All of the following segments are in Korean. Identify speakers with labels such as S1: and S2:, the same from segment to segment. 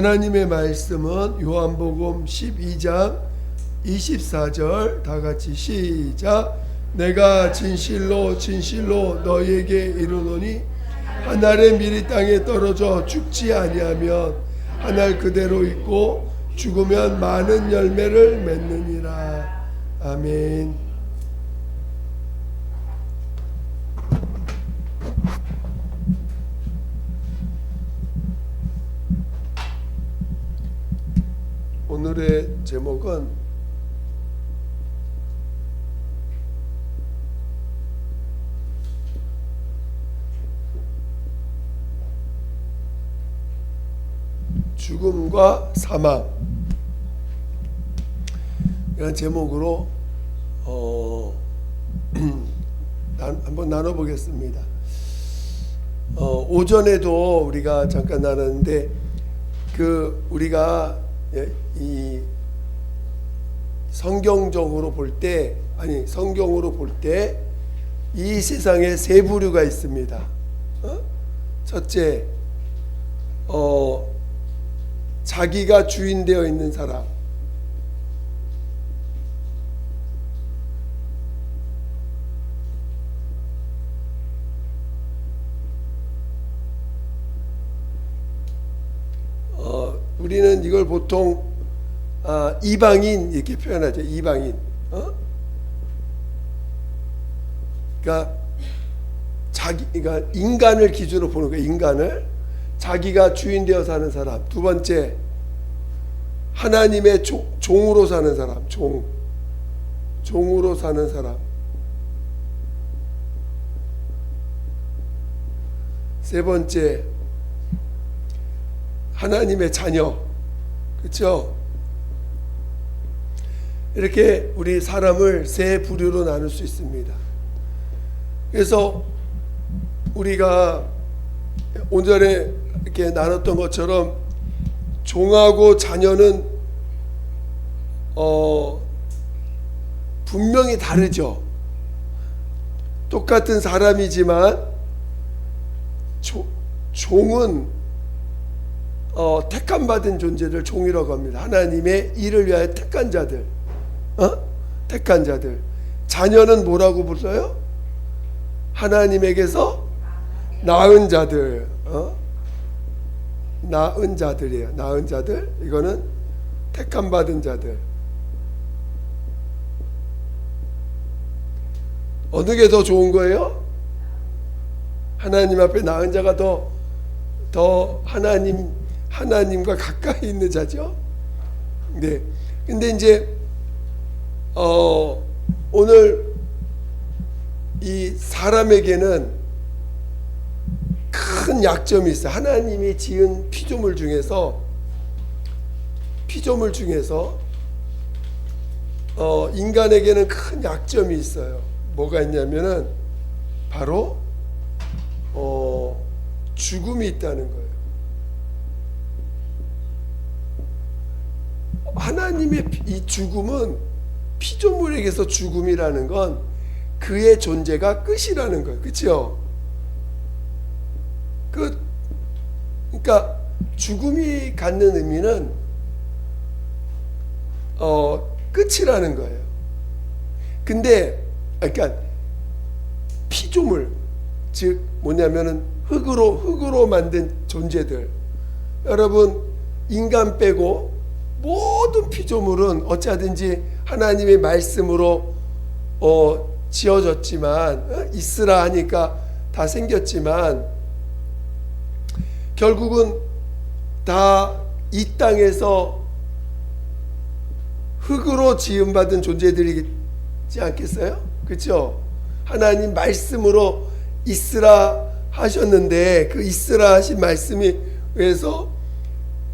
S1: 하나님의 말씀은 요한복음 12장 24절 다 같이 시작. 내가 진실로 진실로 너희에게 이르노니 한 알의 밀이 땅에 떨어져 죽지 아니하면 한 알 그대로 있고 죽으면 많은 열매를 맺느니라. 아멘. 오늘의 제목은 죽음과 사망 이런 제목으로 한번 나눠보겠습니다. 오전에도 우리가 잠깐 나눴는데 우리가 이 성경으로 볼 때 이 세상에 세 부류가 있습니다. 첫째, 자기가 주인 되어 있는 사람. 우리는 이걸 보통 이방인 이렇게 표현하죠. 이방인. 그러니까 인간을 기준으로 보는 거예요. 인간을 자기가 주인 되어 사는 사람. 두 번째, 하나님의 종으로 사는 사람. 종으로 사는 사람. 세 번째, 하나님의 자녀. 그렇죠? 이렇게 우리 사람을 세 부류로 나눌 수 있습니다. 그래서 우리가 오전에 이렇게 나눴던 것처럼 종하고 자녀는 분명히 다르죠. 똑같은 사람이지만 종은 택함 받은 존재들 종이라고 합니다. 하나님의 일을 위하여 택한 자들. 택한 자들. 자녀는 뭐라고 불러요? 하나님에게서 낳은 자들. 낳은 자들이에요. 낳은 자들. 이거는 택함 받은 자들. 어느 게 더 좋은 거예요? 하나님 앞에 낳은 자가 더 하나님과 가까이 있는 자죠. 네. 근데 이제 오늘 이 사람에게는 큰 약점이 있어요. 하나님이 지은 피조물 중에서 인간에게는 큰 약점이 있어요. 뭐가 있냐면은 바로 죽음이 있다는 거예요. 하나님의 이 죽음은 피조물에게서 죽음이라는 건 그의 존재가 끝이라는 거예요. 그렇죠? 그러니까 죽음이 갖는 의미는 끝이라는 거예요. 근데 그러니까 피조물, 즉 뭐냐면은 흙으로 만든 존재들. 여러분, 인간 빼고 모든 피조물은 어찌하든지 하나님의 말씀으로 지어졌지만 있으라 하니까 다 생겼지만 결국은 다 이 땅에서 흙으로 지음받은 존재들이지 않겠어요? 그렇죠? 하나님 말씀으로 있으라 하셨는데 그 있으라 하신 말씀이 의해서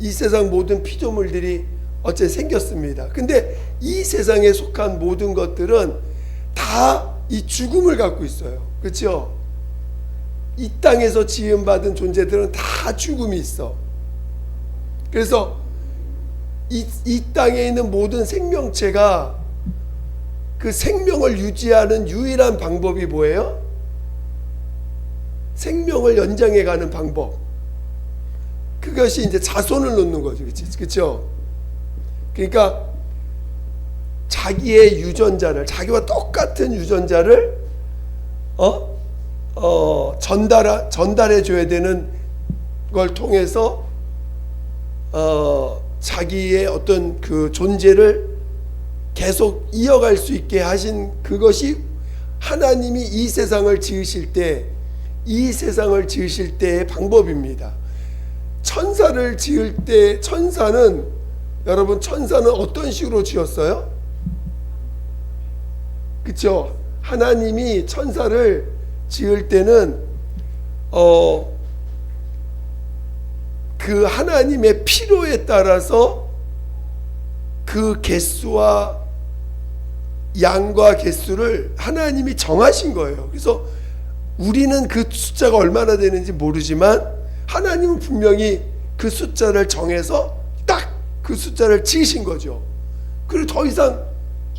S1: 이 세상 모든 피조물들이 어째 생겼습니다. 근데 이 세상에 속한 모든 것들은 다 이 죽음을 갖고 있어요. 그렇죠? 이 땅에서 지음받은 존재들은 다 죽음이 있어. 그래서 이 땅에 있는 모든 생명체가 그 생명을 유지하는 유일한 방법이 뭐예요? 생명을 연장해 가는 방법. 그것이 이제 자손을 놓는 거죠. 그렇죠? 그러니까 자기의 유전자를, 자기와 똑같은 유전자를 전달해 줘야 되는 걸 통해서 자기의 어떤 그 존재를 계속 이어갈 수 있게 하신, 그것이 하나님이 이 세상을 지으실 때의 방법입니다. 천사를 지을 때 여러분 천사는 어떤 식으로 지었어요? 그렇죠? 하나님이 천사를 지을 때는 그 하나님의 필요에 따라서 그 개수와 양과 개수를 하나님이 정하신 거예요. 그래서 우리는 그 숫자가 얼마나 되는지 모르지만 하나님은 분명히 그 숫자를 정해서 딱 그 숫자를 지으신 거죠. 그리고 더 이상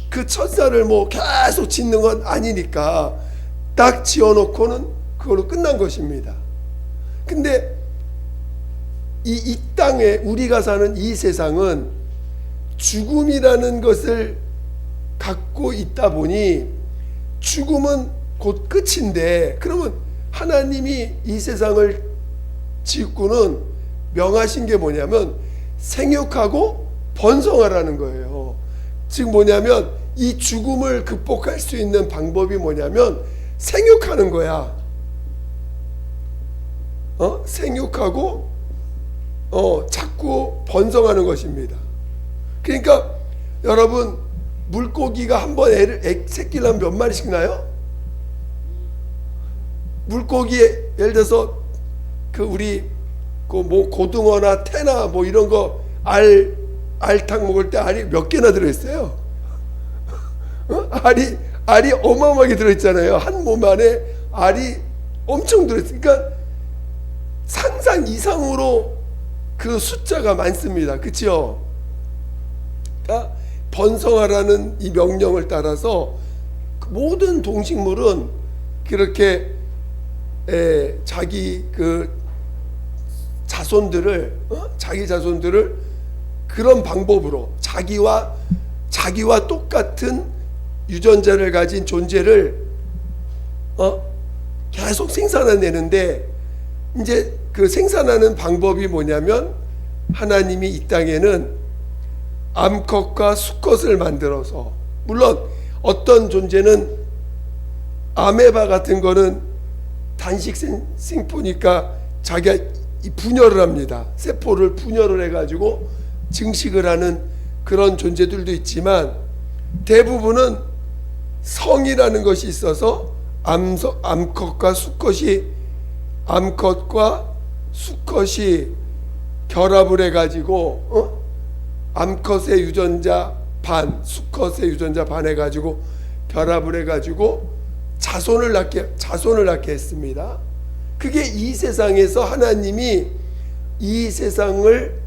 S1: 그 천사를 뭐 계속 짓는 건 아니니까 딱 지어놓고는 그걸로 끝난 것입니다. 근데 이 땅에 우리가 사는 이 세상은 죽음이라는 것을 갖고 있다 보니 죽음은 곧 끝인데, 그러면 하나님이 이 세상을 짓고는 명하신 게 뭐냐면 생육하고 번성하라는 거예요. 즉 뭐냐면 이 죽음을 극복할 수 있는 방법이 뭐냐면 생육하는 거야. 생육하고 자꾸 번성하는 것입니다. 그러니까 여러분, 물고기가 한 번 새끼를 하면 몇 마리씩 나요? 물고기 예를 들어서 그 우리 그 뭐 고등어나 태나 뭐 이런 거 알탕 먹을 때 알이 몇 개나 들어있어요? 알이 어마어마하게 들어있잖아요. 한 몸 안에 알이 엄청 들어있어요. 그러니까 상상 이상으로 그 숫자가 많습니다. 그렇죠? 그러니까 번성하라는 이 명령을 따라서 모든 동식물은 그렇게 자기 그 자기 자손들을 그런 방법으로 자기와 똑같은 유전자를 가진 존재를 계속 생산해내는데, 이제 그 생산하는 방법이 뭐냐면 하나님이 이 땅에는 암컷과 수컷을 만들어서, 물론 어떤 존재는 아메바 같은 거는 단식 생포니까 자기가 분열을 합니다. 세포를 분열을 해가지고 증식을 하는 그런 존재들도 있지만, 대부분은 성이라는 것이 있어서 암컷과 수컷이 결합을 해가지고 암컷의 유전자 반, 수컷의 유전자 반 해가지고 결합을 해가지고 자손을 낳게 했습니다. 그게 이 세상에서 하나님이 이 세상을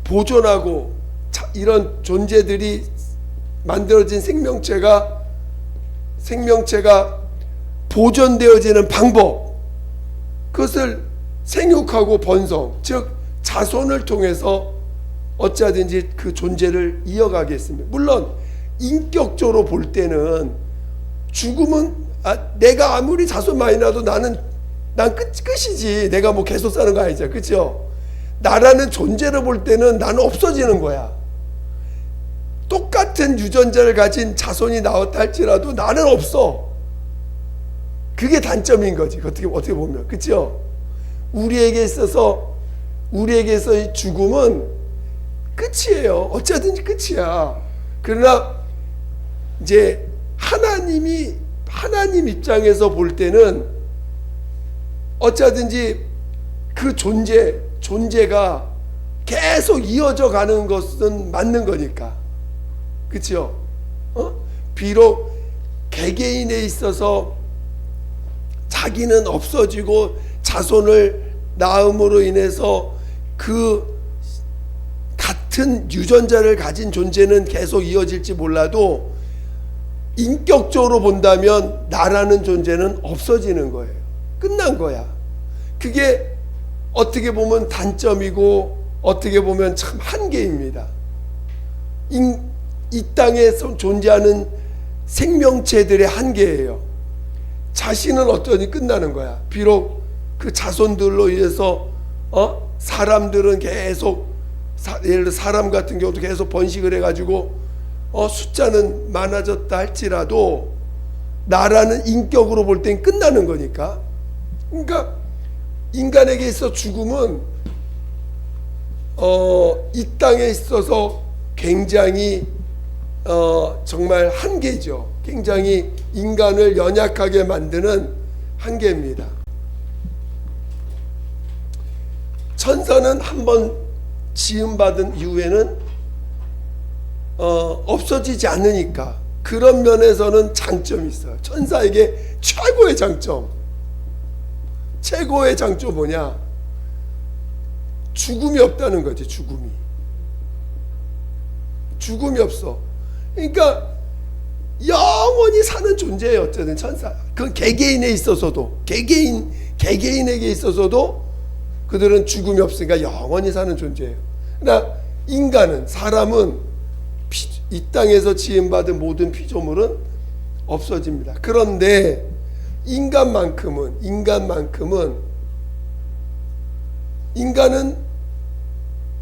S1: 보존하고 이런 존재들이 만들어진 생명체가 보존되어지는 방법, 그것을 생육하고 번성, 즉 자손을 통해서 어찌하든지 그 존재를 이어가게 했습니다. 물론 인격적으로 볼 때는 죽음은 내가 아무리 자손 많이 나도 난 끝이지. 내가 뭐 계속 사는 거 아니죠. 그렇죠? 나라는 존재를 볼 때는 나는 없어지는 거야. 똑같은 유전자를 가진 자손이 나왔다 할지라도 나는 없어. 그게 단점인 거지. 어떻게 보면. 그렇죠? 우리에게 있어서 이 죽음은 끝이에요. 어쩌든지 끝이야. 그러나 이제 하나님 입장에서 볼 때는 어쩌든지 그 존재가 계속 이어져 가는 것은 맞는 거니까. 그렇죠? 비록 개개인에 있어서 자기는 없어지고 자손을 낳음으로 인해서 그 같은 유전자를 가진 존재는 계속 이어질지 몰라도 인격적으로 본다면 나라는 존재는 없어지는 거예요. 끝난 거야. 그게 어떻게 보면 단점이고 어떻게 보면 참 한계입니다. 이 땅에서 존재하는 생명체들의 한계예요. 자신은 어떠니 끝나는 거야. 비록 그 자손들로 인해서 사람들은 계속 예를 들어 사람 같은 경우도 계속 번식을 해가지고 숫자는 많아졌다 할지라도 나라는 인격으로 볼 땐 끝나는 거니까. 그러니까 인간에게 있어 죽음은 이 땅에 있어서 굉장히 정말 한계죠. 굉장히 인간을 연약하게 만드는 한계입니다. 천사는 한번 지음받은 이후에는 없어지지 않으니까 그런 면에서는 장점이 있어요. 천사에게 최고의 장점 뭐냐? 죽음이 없다는 거지. 죽음이 없어. 그러니까 영원히 사는 존재예요. 어쨌든 천사. 그 개개인에 있어서도 개개인에게 있어서도 그들은 죽음이 없으니까 영원히 사는 존재예요. 그러나 인간은, 사람은 이 땅에서 지음받은 모든 피조물은 없어집니다. 그런데 인간은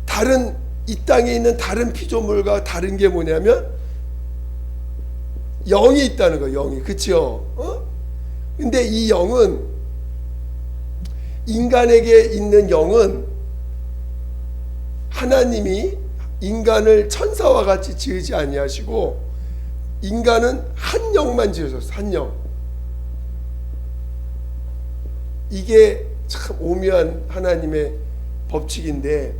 S1: 다른 이 땅에 있는 다른 피조물과 다른 게 뭐냐면 영이 있다는 거예요. 영이. 그치요? 근데 이 영은, 인간에게 있는 영은 하나님이 인간을 천사와 같이 지으지 아니하시고 인간은 한 영만 지으셨어요. 한 영. 이게 참 오묘한 하나님의 법칙인데,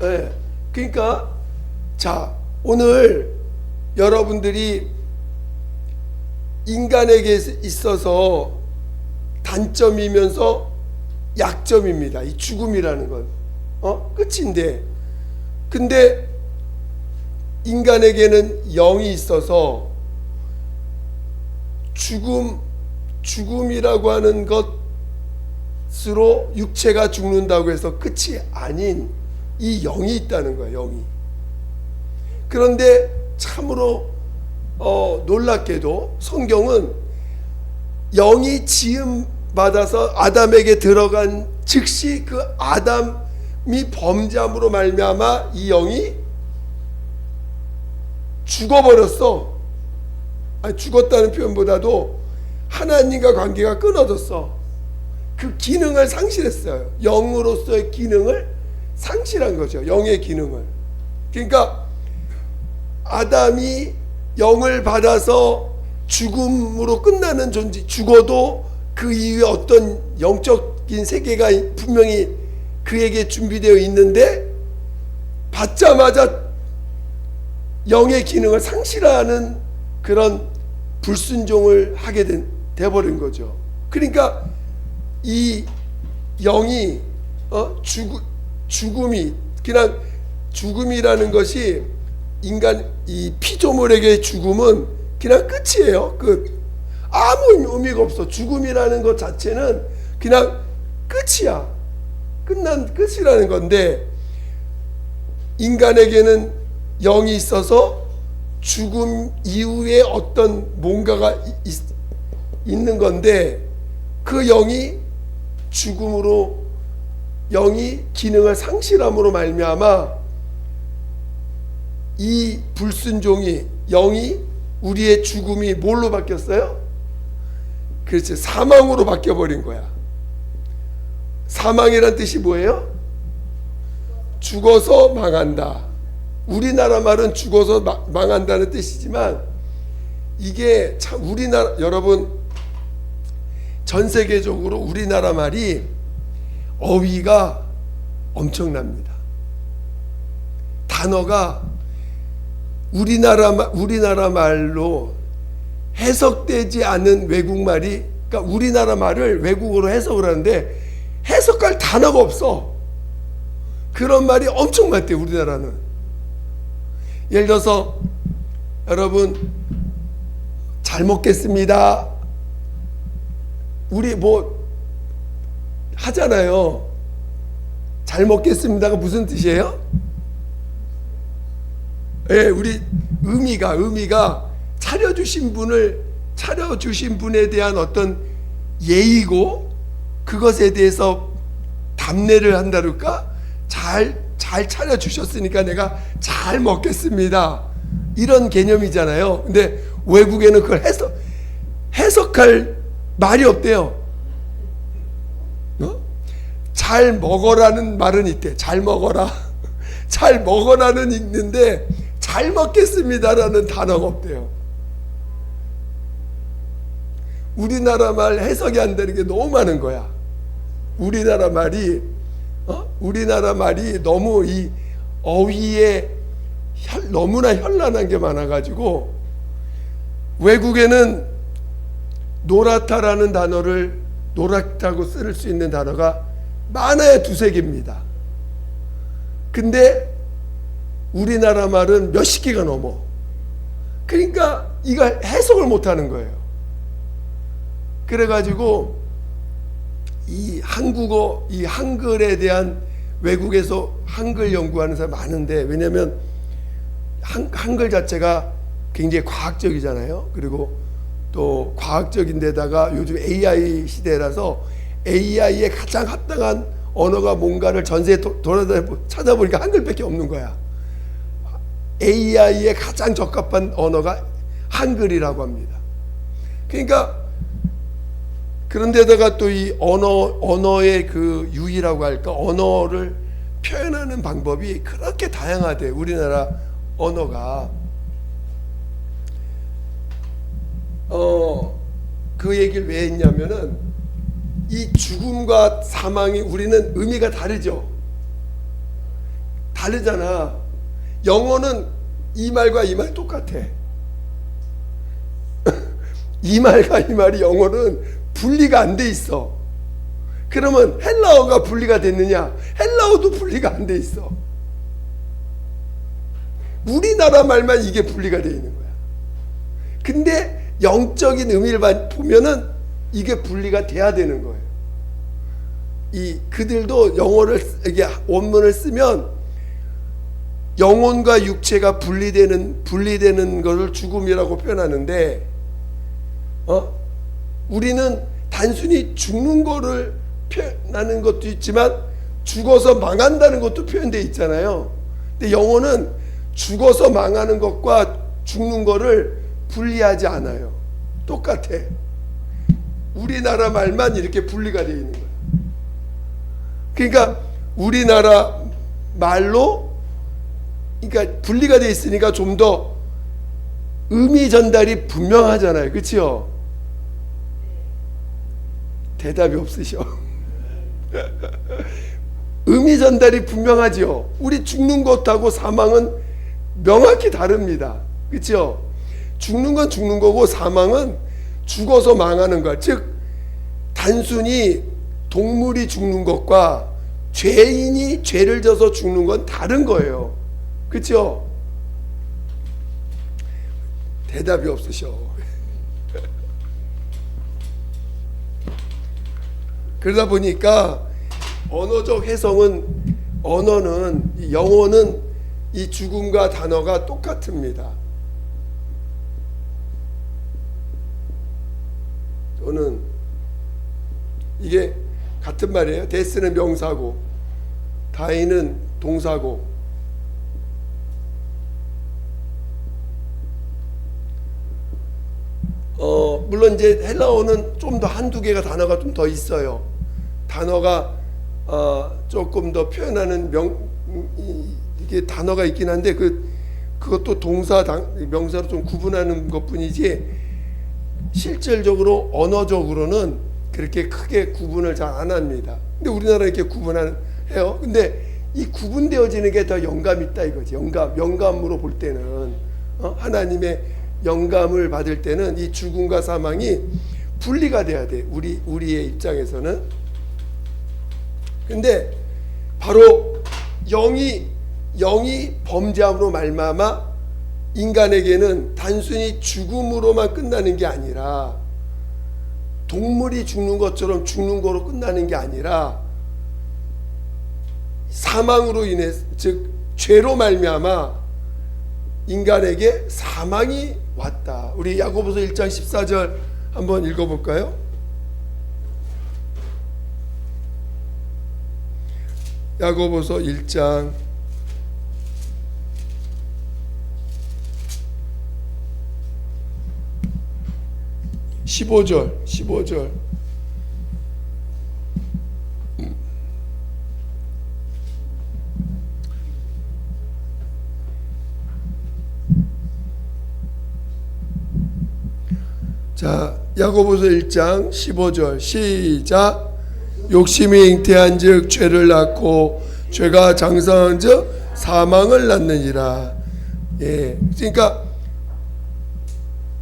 S1: 네. 그러니까 자, 오늘 여러분들이 인간에게 있어서 단점이면서 약점입니다. 이 죽음이라는 건 끝인데, 근데 인간에게는 영이 있어서 죽음이라고 하는 것으로 육체가 죽는다고 해서 끝이 아닌 이 영이 있다는 거예요. 영이. 그런데 참으로 놀랍게도 성경은 영이 지음 받아서 아담에게 들어간 즉시 그 아담이 범죄함으로 말미암아 이 영이 죽어버렸어. 아니, 죽었다는 표현보다도 하나님과 관계가 끊어졌어. 그 기능을 상실했어요. 영으로서의 기능을 상실한 거죠. 영의 기능을. 그러니까 아담이 영을 받아서 죽음으로 끝나는 존재, 죽어도 그 이후에 어떤 영적인 세계가 분명히 그에게 준비되어 있는데 받자마자 영의 기능을 상실하는 그런 불순종을 하게 돼버린 거죠. 그러니까 이 영이 죽음이 그냥 죽음이라는 것이 인간 이 피조물에게 죽음은 그냥 끝이에요. 끝. 아무 의미가 없어. 죽음이라는 것 자체는 그냥 끝이야. 끝난 끝이라는 건데, 인간에게는 영이 있어서 죽음 이후에 어떤 뭔가가 있는 건데, 그 영이 죽음으로 영이 기능을 상실함으로 말미암아 이 불순종이, 영이, 우리의 죽음이 뭘로 바뀌었어요? 그렇지, 사망으로 바뀌어버린 거야. 사망이란 뜻이 뭐예요? 죽어서 망한다. 우리나라 말은 죽어서 망한다는 뜻이지만, 이게 참 우리나라, 여러분 전 세계적으로 우리나라 말이 어휘가 엄청납니다. 단어가 우리나라 말로 해석되지 않은 외국말이, 그러니까 우리나라 말을 외국어로 해석을 하는데 해석할 단어가 없어. 그런 말이 엄청 많대요, 우리나라는. 예를 들어서 여러분 잘 먹겠습니다. 우리 뭐 하잖아요. 잘 먹겠습니다가 무슨 뜻이에요? 예, 우리 의미가 차려주신 분에 대한 어떤 예의고, 그것에 대해서 답례를 한다랄까? 잘 차려주셨으니까 내가 잘 먹겠습니다. 이런 개념이잖아요. 근데 외국에는 그걸 해석할 말이 없대요. 잘 먹어라는 말은 있대. 잘 먹어라. 잘 먹어라는 있는데 잘 먹겠습니다라는 단어가 없대요. 우리나라 말 해석이 안 되는 게 너무 많은 거야. 우리나라 말이 너무 이 어휘에 너무나 현란한 게 많아가지고, 외국에는 노랗다라는 단어를 노랗다고 쓸 수 있는 단어가 많아야 두세 개입니다. 근데 우리나라 말은 몇십 개가 넘어. 그러니까 이거 해석을 못하는 거예요. 그래가지고 이 한국어, 이 한글에 대한, 외국에서 한글 연구하는 사람 많은데, 왜냐면 한글 자체가 굉장히 과학적이잖아요. 그리고 또 과학적인데다가 요즘 AI 시대라서 AI에 가장 합당한 언어가 뭔가를 전세에 찾아보니까 한글밖에 없는 거야. AI에 가장 적합한 언어가 한글이라고 합니다. 그러니까 그런데다가 또 이 언어의 그 유희라고 할까, 언어를 표현하는 방법이 그렇게 다양하대. 우리나라 언어가 그 얘기를 왜 했냐면은, 이 죽음과 사망이 우리는 의미가 다르잖아. 영어는 이 말과 이 말 똑같아. 이 말과 이 말이 영어는 분리가 안 돼 있어. 그러면 헬라어가 분리가 됐느냐? 헬라어도 분리가 안 돼 있어. 우리나라 말만 이게 분리가 돼 있는 거야. 근데 영적인 의미를 보면은 이게 분리가 돼야 되는 거예요. 그들도 영어를, 이게 원문을 쓰면 영혼과 육체가 분리되는 것을 죽음이라고 표현하는데, 우리는 단순히 죽는 거를 표현하는 것도 있지만 죽어서 망한다는 것도 표현되어 있잖아요. 근데 영어는 죽어서 망하는 것과 죽는 거를 분리하지 않아요. 똑같아. 우리나라 말만 이렇게 분리가 되어 있는 거야. 그러니까 우리나라 말로, 그러니까 분리가 되어 있으니까 좀 더 의미 전달이 분명하잖아요. 그렇죠? 대답이 없으셔. 의미 전달이 분명하죠. 우리 죽는 것하고 사망은 명확히 다릅니다. 그렇죠? 죽는 건 죽는 거고 사망은 죽어서 망하는 것. 즉 단순히 동물이 죽는 것과 죄인이 죄를 져서 죽는 건 다른 거예요. 그렇죠? 대답이 없으셔. 그러다 보니까 언어적 해석은, 영어는 이 죽음과 단어가 똑같습니다. 또는 이게 같은 말이에요. 데스는 명사고 다이는 동사고, 물론 이제 헬라어는 좀 더 한두 개가 단어가 좀 더 있어요. 단어가 조금 더 표현하는 이게 단어가 있긴 한데 그것도 동사 명사로 좀 구분하는 것뿐이지 실질적으로 언어적으로는 그렇게 크게 구분을 잘 안 합니다. 근데 우리나라 이렇게 해요. 근데 이 구분되어지는 게 더 영감 있다 이거지. 영감으로 볼 때는 하나님의 영감을 받을 때는 이 죽음과 사망이 분리가 돼야 돼. 우리의 입장에서는. 근데 바로 영이 범죄함으로 말미암아 인간에게는 단순히 죽음으로만 끝나는 게 아니라, 동물이 죽는 것처럼 죽는 거로 끝나는 게 아니라, 사망으로 인해, 즉 죄로 말미암아 인간에게 사망이 왔다. 우리 야고보서 1장 14절 한번 읽어볼까요? 야고보서 1장 15절. 자, 야고보서 1장 15절 시작. 욕심이 잉태한즉 죄를 낳고 죄가 장성한즉 사망을 낳느니라. 예, 그러니까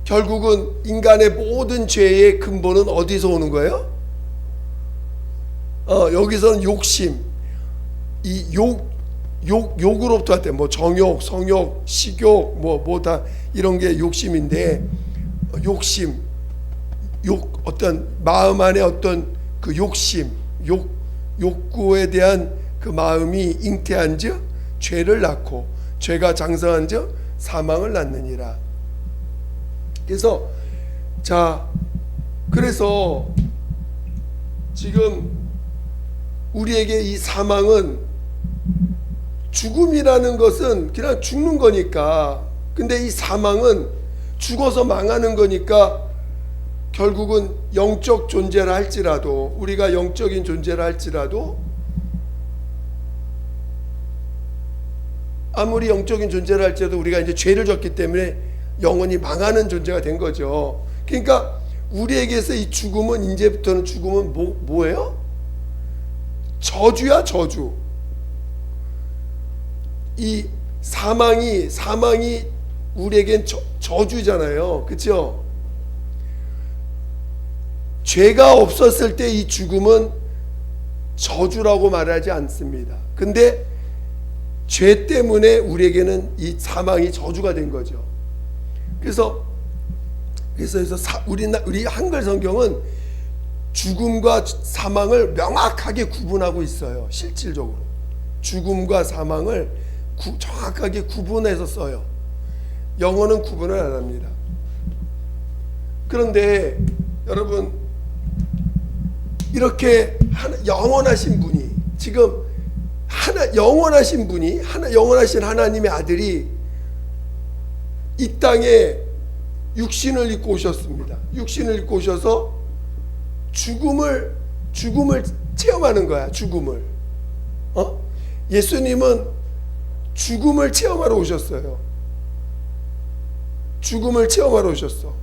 S1: 결국은 인간의 모든 죄의 근본은 어디서 오는 거예요? 여기서는 욕심, 이 욕으로부터 할 때 뭐 정욕, 성욕, 식욕, 뭐 다 이런 게 욕심인데, 욕심, 어떤 마음 안에 어떤 그 욕심, 욕구에 대한 그 마음이 잉태한즉 죄를 낳고 죄가 장성한즉 사망을 낳느니라. 그래서 지금 우리에게 이 사망은, 죽음이라는 것은 그냥 죽는 거니까, 근데 이 사망은 죽어서 망하는 거니까, 결국은 영적 존재라 할지라도, 우리가 영적인 존재라 할지라도, 아무리 영적인 존재라 할지라도 우리가 이제 죄를 졌기 때문에 영원히 망하는 존재가 된 거죠. 그러니까 우리에게서 이 죽음은, 이제부터는 죽음은 뭐예요? 저주야, 저주. 이 사망이 우리에겐 저주잖아요. 그렇죠? 죄가 없었을 때 이 죽음은 저주라고 말하지 않습니다. 근데 죄 때문에 우리에게는 이 사망이 저주가 된 거죠. 그래서 우리 한글 성경은 죽음과 사망을 명확하게 구분하고 있어요. 실질적으로 죽음과 사망을 정확하게 구분해서 써요. 영어는 구분을 안 합니다. 그런데 여러분, 이렇게 영원하신 분이, 지금 영원하신 하나님의 아들이 이 땅에 육신을 입고 오셨습니다. 육신을 입고 오셔서 죽음을 체험하는 거야. 죽음을. 예수님은 죽음을 체험하러 오셨어요. 죽음을 체험하러 오셨어.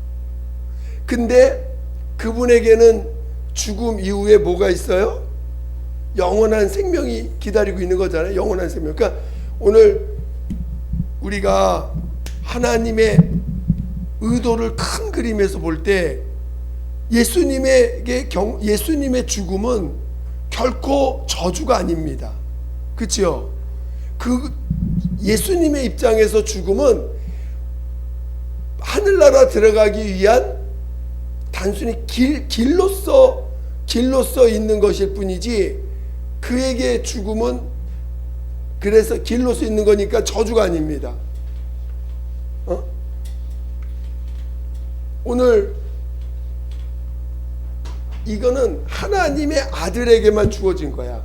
S1: 근데 그분에게는 죽음 이후에 뭐가 있어요? 영원한 생명이 기다리고 있는 거잖아요. 영원한 생명. 그러니까 오늘 우리가 하나님의 의도를 큰 그림에서 볼 때, 예수님의 죽음은 결코 저주가 아닙니다. 그렇죠? 그 예수님의 입장에서 죽음은 하늘나라 들어가기 위한 단순히 길로서 있는 것일 뿐이지, 그에게 죽음은 그래서 길로서 있는 거니까 저주가 아닙니다. 오늘 이거는 하나님의 아들에게만 주어진 거야.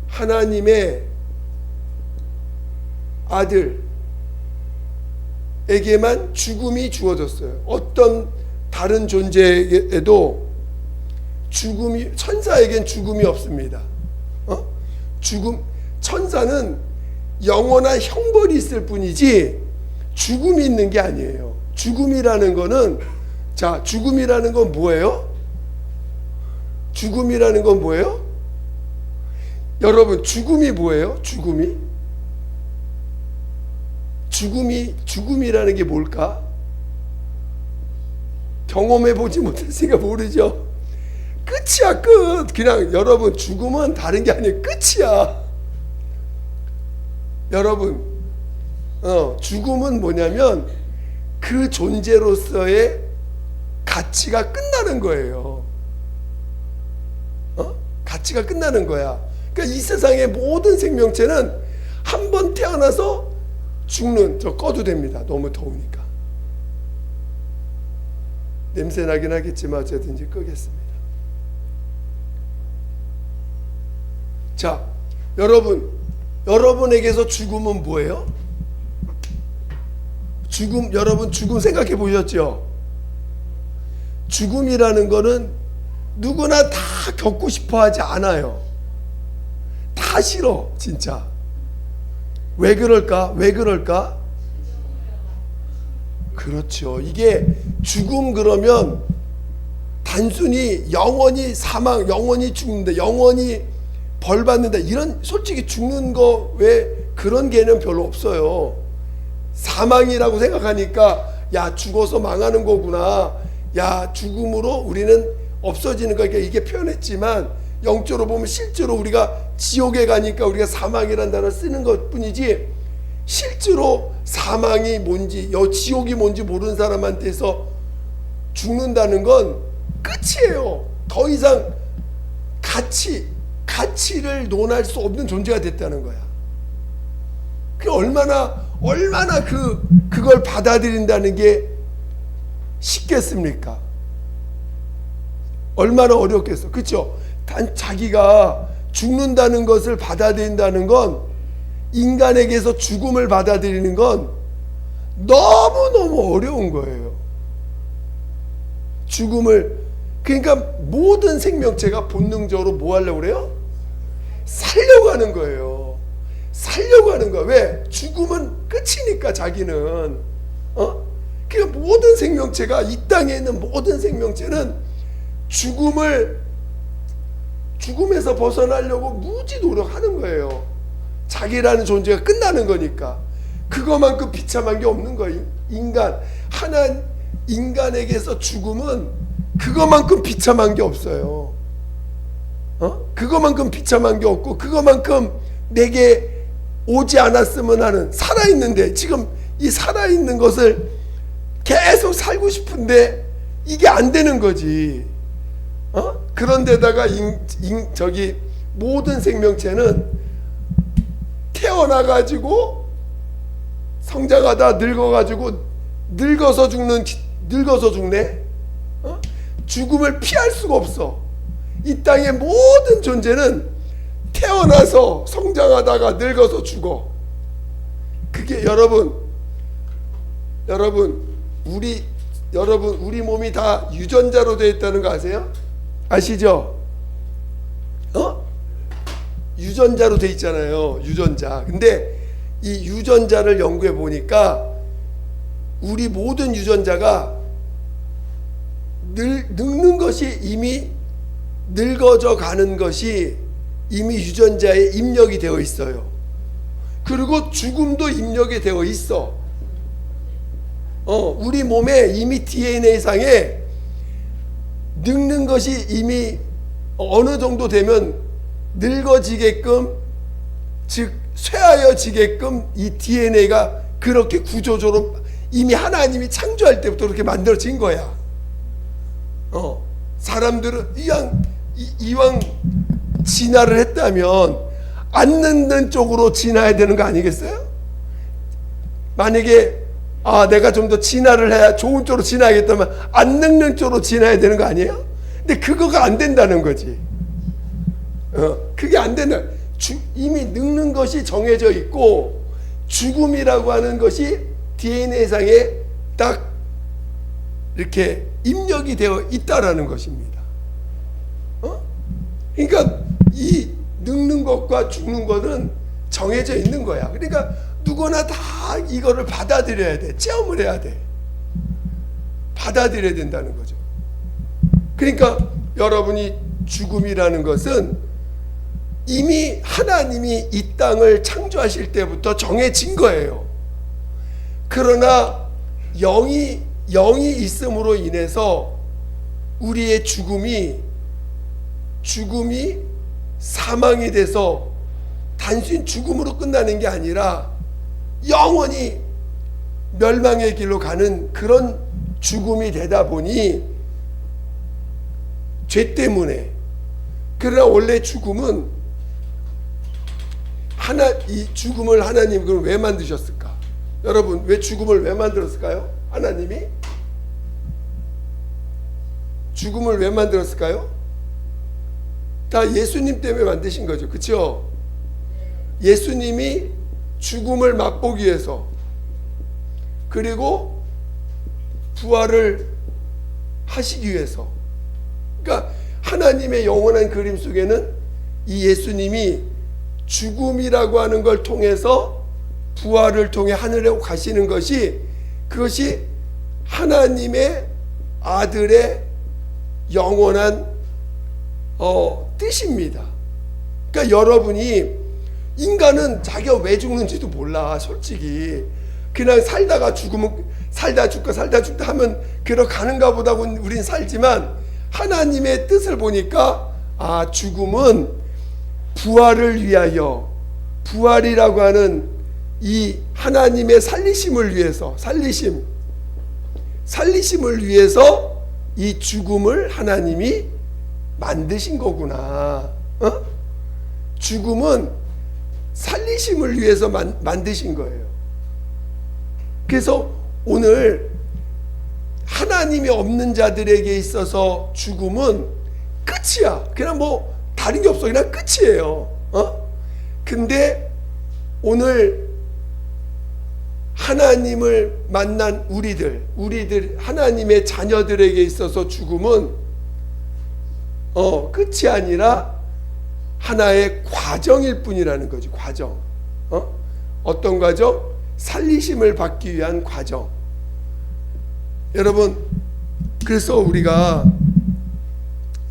S1: 하나님의 아들에게만 죽음이 주어졌어요. 어떤 다른 존재에도 천사에겐 죽음이 없습니다. 천사는 영원한 형벌이 있을 뿐이지 죽음이 있는 게 아니에요. 죽음이라는 건 뭐예요? 죽음이라는 건 뭐예요? 여러분, 죽음이 뭐예요? 죽음이라는 게 뭘까? 경험해 보지 못했으니까 모르죠. 끝이야, 끝. 그냥 여러분, 죽음은 다른 게 아니에요. 끝이야. 여러분, 죽음은 뭐냐면 그 존재로서의 가치가 끝나는 거예요. 가치가 끝나는 거야. 그러니까 이 세상의 모든 생명체는 한 번 태어나서 죽는, 저 꺼도 됩니다. 너무 더우니까. 냄새 나긴 하겠지만 어쨌든 이제 끄겠습니다. 자, 여러분에게서 죽음은 뭐예요? 여러분 죽음 생각해 보셨죠? 죽음이라는 거는 누구나 다 겪고 싶어 하지 않아요. 다 싫어, 진짜. 왜 그럴까? 그렇죠. 이게 죽음 그러면 단순히 영원히 사망, 영원히 죽는다, 영원히 벌 받는다, 이런, 솔직히 죽는 거 왜 그런 개념 별로 없어요. 사망이라고 생각하니까 야, 죽어서 망하는 거구나, 야, 죽음으로 우리는 없어지는 거니까 이게 표현했지만 영적으로 보면 실제로 우리가 지옥에 가니까 우리가 사망이라는 단어를 쓰는 것 뿐이지, 실제로 사망이 뭔지, 지옥이 뭔지 모르는 사람한테서 죽는다는 건 끝이에요. 더 이상 가치를 논할 수 없는 존재가 됐다는 거야. 그 얼마나 그걸 받아들인다는 게 쉽겠습니까? 얼마나 어렵겠어. 그렇죠? 단 자기가 죽는다는 것을 받아들인다는 건, 인간에게서 죽음을 받아들이는 건 너무너무 어려운 거예요. 죽음을, 그러니까 모든 생명체가 본능적으로 뭐 하려고 그래요? 살려고 하는 거예요. 살려고 하는 거야. 왜? 죽음은 끝이니까 자기는. 그러니까 모든 생명체가, 이 땅에 있는 모든 생명체는 죽음에서 벗어나려고 무지 노력하는 거예요. 자기라는 존재가 끝나는 거니까. 그거만큼 비참한 게 없는 거예요. 인간에게서 죽음은 그거만큼 비참한 게 없어요. 그거만큼 비참한 게 없고, 그거만큼 내게 오지 않았으면 하는, 살아있는데, 지금 이 살아있는 것을 계속 살고 싶은데 이게 안 되는 거지. 그런데다가 모든 생명체는 태어나가지고 성장하다 늙어가지고 늙어서 죽네. 죽음을 피할 수가 없어. 이 땅의 모든 존재는 태어나서 성장하다가 늙어서 죽어. 그게 여러분 우리 몸이 다 유전자로 되어 있다는 거 아세요? 아시죠? 유전자로 되어 있잖아요. 유전자. 근데 이 유전자를 연구해 보니까 우리 모든 유전자가 늙는 것이, 이미 늙어져 가는 것이 이미 유전자에 입력이 되어 있어요. 그리고 죽음도 입력이 되어 있어. 우리 몸에 이미 DNA상에 늙는 것이 이미 어느 정도 되면 늙어지게끔, 즉 쇠하여지게끔 이 DNA가 그렇게 구조적으로 이미 하나님이 창조할 때부터 그렇게 만들어진 거야. 사람들은 이왕 진화를 했다면 안 늙는 쪽으로 진화해야 되는 거 아니겠어요? 만약에 내가 좀 더 진화를 해야 좋은 쪽으로 진화하겠다면 안 늙는 쪽으로 진화해야 되는 거 아니에요? 근데 그거가 안 된다는 거지. 그게 안 된다. 이미 늙는 것이 정해져 있고 죽음이라고 하는 것이 DNA상에 딱 이렇게 입력이 되어 있다라는 것입니다. 그러니까 이 늙는 것과 죽는 것은 정해져 있는 거야. 그러니까 누구나 다 이거를 받아들여야 돼. 체험을 해야 돼. 받아들여야 된다는 거죠. 그러니까 여러분이 죽음이라는 것은 이미 하나님이 이 땅을 창조하실 때부터 정해진 거예요. 그러나 영이 있음으로 인해서 우리의 죽음이 사망이 돼서 단순히 죽음으로 끝나는 게 아니라 영원히 멸망의 길로 가는 그런 죽음이 되다 보니 죄 때문에. 그러나 원래 죽음은 이 죽음을 하나님 그럼 왜 만드셨을까? 여러분, 왜 죽음을 왜 만들었을까요? 하나님이 죽음을 왜 만들었을까요? 다 예수님 때문에 만드신 거죠. 그렇죠? 예수님이 죽음을 맛보기 위해서, 그리고 부활을 하시기 위해서. 그러니까 하나님의 영원한 그림 속에는 이 예수님이 죽음이라고 하는 걸 통해서 부활을 통해 하늘에 가시는 것이, 그것이 하나님의 아들의 영원한 뜻입니다. 그러니까 여러분이, 인간은 자기가 왜 죽는지도 몰라. 솔직히 그냥 살다가 죽으면 살다 죽고 살다 죽다 하면 그러 가는가 보다 우린 살지만, 하나님의 뜻을 보니까 죽음은 부활을 위하여, 부활이라고 하는 이 하나님의 살리심을 위해서, 살리심을 위해서 이 죽음을 하나님이 만드신 거구나. 죽음은 살리심을 위해서 만드신 거예요. 그래서 오늘 하나님이 없는 자들에게 있어서 죽음은 끝이야. 그냥 뭐 다른 게 없어. 그냥 끝이에요. 근데 오늘 하나님을 만난 우리들 하나님의 자녀들에게 있어서 죽음은 끝이 아니라 하나의 과정일 뿐이라는 거지. 과정. 어떤 과정? 살리심을 받기 위한 과정. 여러분, 그래서 우리가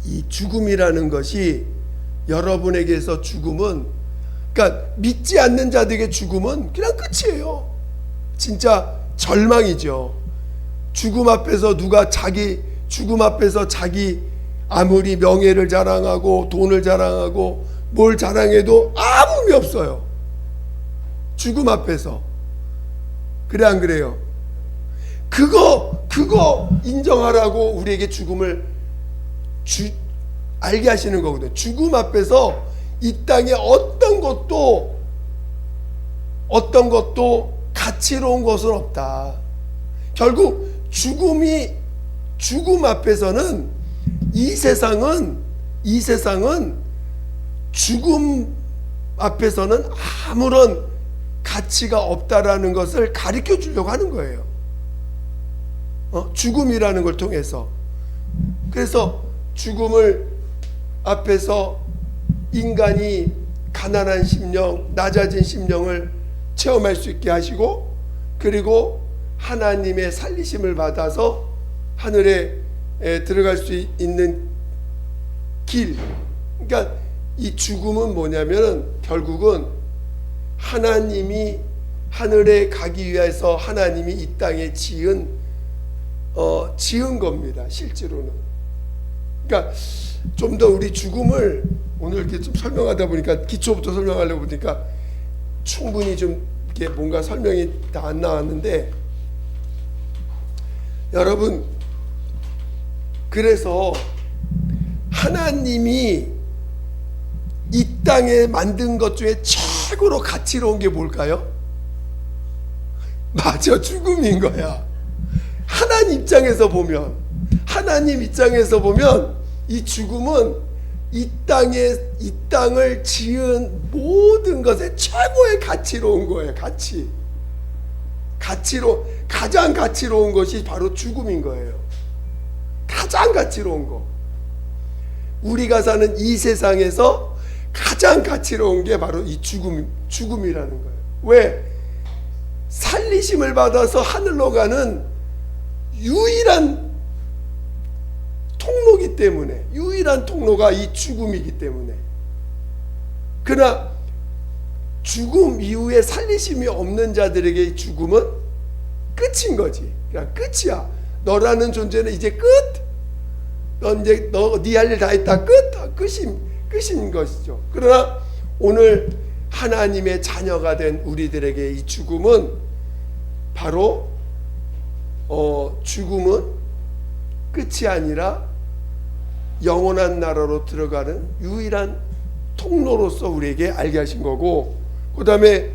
S1: 이 죽음이라는 것이, 여러분에게서 죽음은, 그러니까 믿지 않는 자들에게 죽음은 그냥 끝이에요. 진짜 절망이죠. 죽음 앞에서 죽음 앞에서 자기 아무리 명예를 자랑하고 돈을 자랑하고 뭘 자랑해도 아무 의미 없어요. 죽음 앞에서. 그래 안 그래요? 그거 인정하라고 우리에게 죽음을 알게 하시는 거거든요. 죽음 앞에서 이 땅에 어떤 것도 가치로운 것은 없다. 결국 죽음 앞에서는 이 세상은 죽음 앞에서는 아무런 가치가 없다라는 것을 가르쳐 주려고 하는 거예요. 죽음이라는 걸 통해서. 그래서 죽음을 앞에서 인간이 가난한 심령, 낮아진 심령을 체험할 수 있게 하시고, 그리고 하나님의 살리심을 받아서 하늘에 들어갈 수 있는 길. 그러니까 이 죽음은 뭐냐면 결국은 하나님이 하늘에 가기 위해서 하나님이 이 땅에 지은 겁니다. 실제로는. 그러니까 좀 더 우리 죽음을 오늘 이렇게 좀 설명하다 보니까, 기초부터 설명하려고 보니까 충분히 좀 이렇게 뭔가 설명이 다 안 나왔는데, 여러분, 그래서 하나님이 이 땅에 만든 것 중에 최고로 가치로운 게 뭘까요? 맞아, 죽음인 거야. 하나님 입장에서 보면 이 죽음은 이 땅을 지은 모든 것에 최고의 가치로운 거예요. 가장 가치로운 것이 바로 죽음인 거예요. 가장 가치로운 거. 우리가 사는 이 세상에서 가장 가치로운 게 바로 이 죽음이라는 거예요. 왜? 살리심을 받아서 하늘로 가는 유일한 통로기 때문에, 유일한 통로가 이 죽음이기 때문에. 그러나 죽음 이후에 살리심이 없는 자들에게 죽음은 끝인 거지. 그냥 끝이야. 너라는 존재는 이제 끝. 네 할 일 다 했다. 끝인 것이죠. 그러나 오늘 하나님의 자녀가 된 우리들에게 이 죽음은 바로 죽음은 끝이 아니라 영원한 나라로 들어가는 유일한 통로로서 우리에게 알게 하신 거고, 그 다음에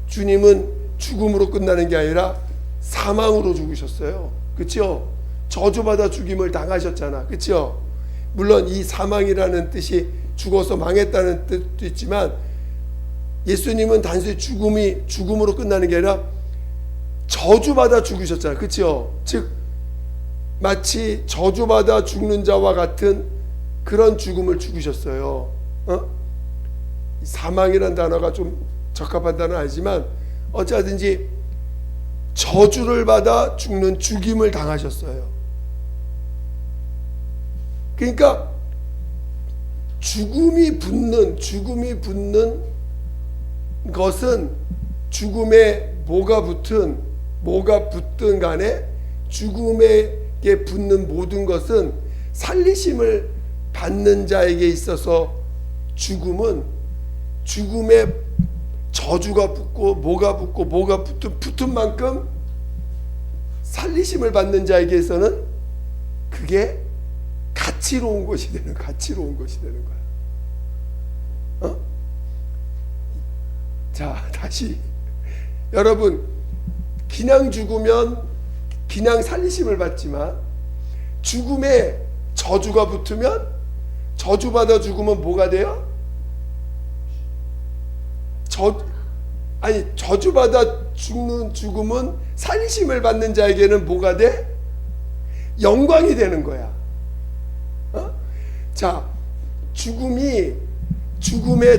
S1: 주님은 죽음으로 끝나는 게 아니라 사망으로 죽으셨어요. 그렇죠? 저주받아 죽임을 당하셨잖아. 그렇죠? 물론 이 사망이라는 뜻이 죽어서 망했다는 뜻도 있지만, 예수님은 단순히 죽음으로 끝나는 게 아니라 저주받아 죽으셨잖아. 그렇죠? 즉 마치 저주받아 죽는 자와 같은 그런 죽음을 죽으셨어요. 사망이라는 단어가 좀 적합한 단어는 아니지만 어찌하든지 저주를 받아 죽는 죽임을 당하셨어요. 그러니까 죽음이 붙는 것은, 죽음에 뭐가 붙든 간에 죽음에게 붙는 모든 것은 살리심을 받는 자에게 있어서 죽음은, 죽음에 저주가 붙고 뭐가 붙은 만큼 살리심을 받는 자에게서는 그게 가치로운 것이 되는 거야. 자, 다시 여러분, 그냥 죽으면 그냥 살리심을 받지만 죽음에 저주가 붙으면, 저주받아 죽으면 뭐가 돼요? 저주받아 죽는 죽음은 살리심을 받는 자에게는 뭐가 돼? 영광이 되는 거야. 자, 죽음에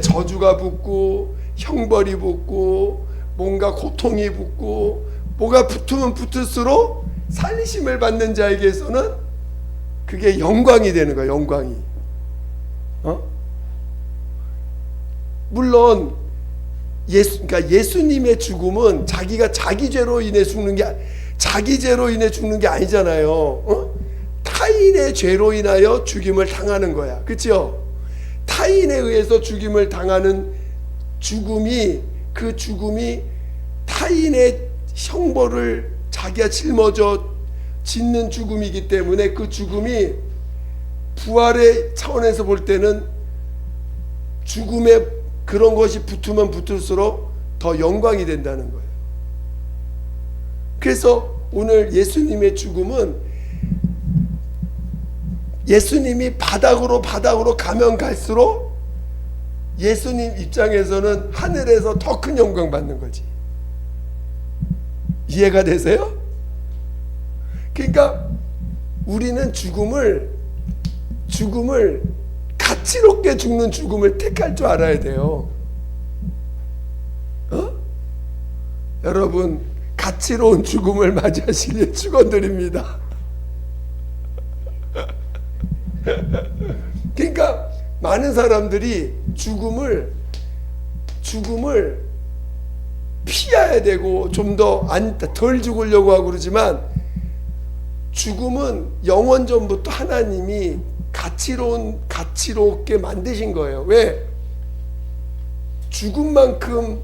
S1: 저주가 붙고 형벌이 붙고 뭔가 고통이 붙고 뭐가 붙으면 붙을수록 살리심을 받는 자에게서는 그게 영광이 되는 거야. 영광이. 물론 그러니까 예수님의 죽음은 자기가 자기 죄로 인해 죽는 게 아니잖아요. 타인의 죄로 인하여 죽임을 당하는 거야. 그렇죠? 타인에 의해서 죽임을 당하는 죽음이, 그 죽음이 타인의 형벌을 자기가 짊어져 짓는 죽음이기 때문에 그 죽음이 부활의 차원에서 볼 때는 죽음에 그런 것이 붙으면 붙을수록 더 영광이 된다는 거예요. 그래서 오늘 예수님의 죽음은, 예수님이 바닥으로 가면 갈수록 예수님 입장에서는 하늘에서 더 큰 영광 받는 거지. 이해가 되세요? 그러니까 우리는 죽음을 가치롭게 죽는 죽음을 택할 줄 알아야 돼요. 여러분, 가치로운 죽음을 맞이하시길 축원드립니다. 그러니까 많은 사람들이 죽음을 피해야 되고 좀 덜 죽으려고 하고 그러지만, 죽음은 영원 전부터 하나님이 가치롭게 만드신 거예요. 왜? 죽음만큼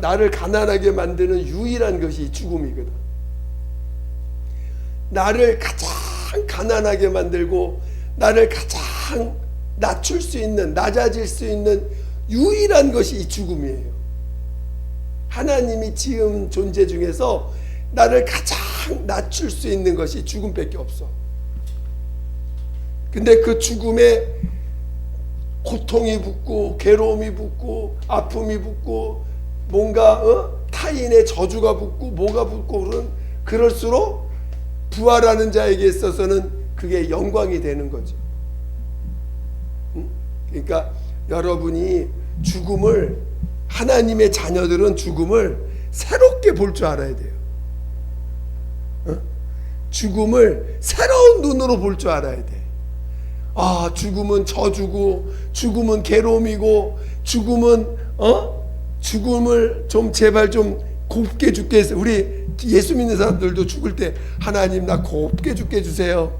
S1: 나를 가난하게 만드는 유일한 것이 죽음이거든. 나를 가장 가난하게 만들고 나를 가장 낮아질 수 있는 유일한 것이 이 죽음이에요. 하나님이 지은 존재 중에서 나를 가장 낮출 수 있는 것이 죽음밖에 없어. 근데 그 죽음에 고통이 붙고 괴로움이 붙고 아픔이 붙고 뭔가 타인의 저주가 붙고 뭐가 붙고 그럴수록 부활하는 자에게 있어서는 그게 영광이 되는 거죠. 그러니까 여러분이 하나님의 자녀들은 죽음을 새롭게 볼 줄 알아야 돼요. 죽음을 새로운 눈으로 볼 줄 알아야 돼. 죽음은 저주고 죽음은 괴로움이고 죽음을 좀 제발 좀 곱게 죽게 해서, 우리 예수 믿는 사람들도 죽을 때 하나님 나 곱게 죽게 해주세요.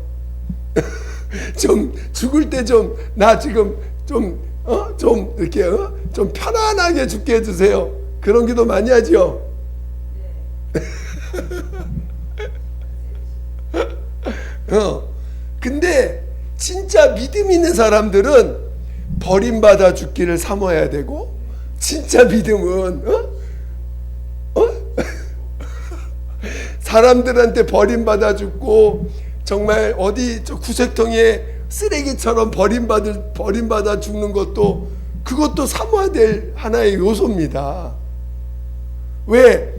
S1: 좀 죽을 때 좀 나 지금 좀 이렇게 좀 편안하게 죽게 해주세요. 그런 기도 많이 하죠. 근데 진짜 믿음 있는 사람들은 버림받아 죽기를 사모해야 되고, 진짜 믿음은 사람들한테 버림받아 죽고 정말 어디 저 구색통에 쓰레기처럼 버림받아 죽는 것도, 그것도 사모해야 될 하나의 요소입니다. 왜?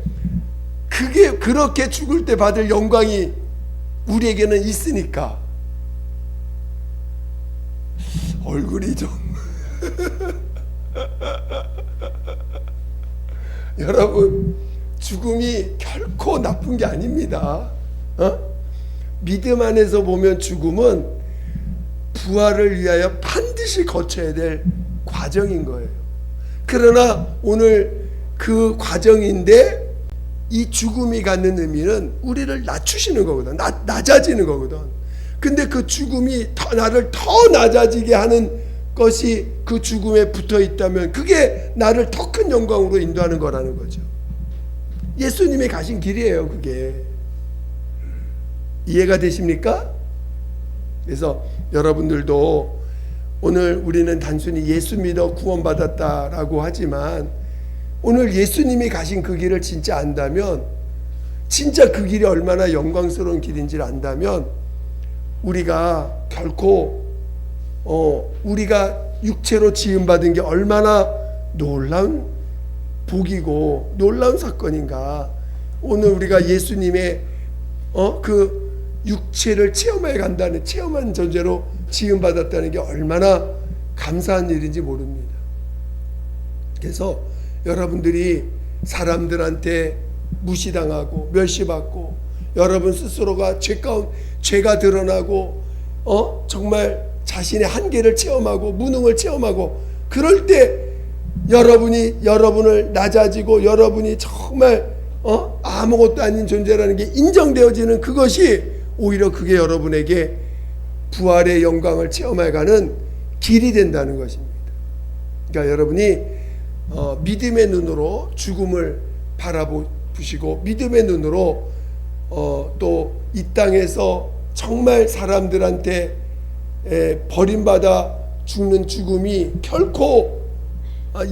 S1: 그게 그렇게 죽을 때 받을 영광이 우리에게는 있으니까. 얼굴이 좀 여러분, 죽음이 결코 나쁜 게 아닙니다. 믿음 안에서 보면 죽음은 부활을 위하여 반드시 거쳐야 될 과정인 거예요. 그러나 오늘 그 과정인데 이 죽음이 갖는 의미는 우리를 낮추시는 거거든. 낮아지는 거거든. 근데 그 죽음이 나를 더 낮아지게 하는 것이 그 죽음에 붙어 있다면 그게 나를 더 큰 영광으로 인도하는 거라는 거죠. 예수님이 가신 길이에요, 그게. 이해가 되십니까? 그래서 여러분들도 오늘 우리는 단순히 예수 믿어 구원받았다라고 하지만 오늘 예수님이 가신 그 길을 진짜 안다면, 진짜 그 길이 얼마나 영광스러운 길인지를 안다면 우리가 결코 우리가 육체로 지음받은 게 얼마나 놀라운 복이고 놀라운 사건인가. 오늘 우리가 예수님의 그 육체를 체험해 간다는, 체험한 존재로 지음받았다는 게 얼마나 감사한 일인지 모릅니다. 그래서 여러분들이 사람들한테 무시당하고 멸시받고 여러분 스스로가 죄가 드러나고 정말 자신의 한계를 체험하고 무능을 체험하고 그럴 때 여러분을 낮아지고 여러분이 정말 아무것도 아닌 존재라는 게 인정되어지는 그것이 오히려 그게 여러분에게 부활의 영광을 체험해가는 길이 된다는 것입니다. 그러니까 여러분이 믿음의 눈으로 죽음을 바라보시고 믿음의 눈으로 또 이 땅에서 정말 사람들한테 버림받아 죽는 죽음이 결코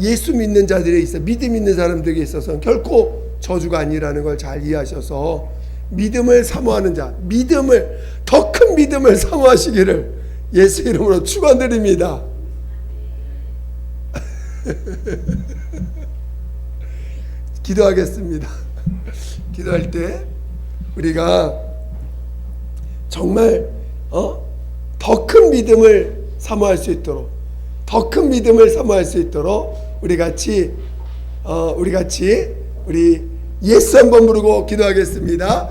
S1: 예수 믿는 자들에 있어, 믿음 있는 사람들에게 있어서는 결코 저주가 아니라는 걸 잘 이해하셔서 믿음을 사모하는 자, 더 큰 믿음을 사모하시기를 예수 이름으로 축원드립니다. 기도하겠습니다. 기도할 때 우리가 정말 더 큰 믿음을 사모할 수 있도록, 더 큰 믿음을 사모할 수 있도록 우리 같이 우리 예수 한번 부르고 기도하겠습니다.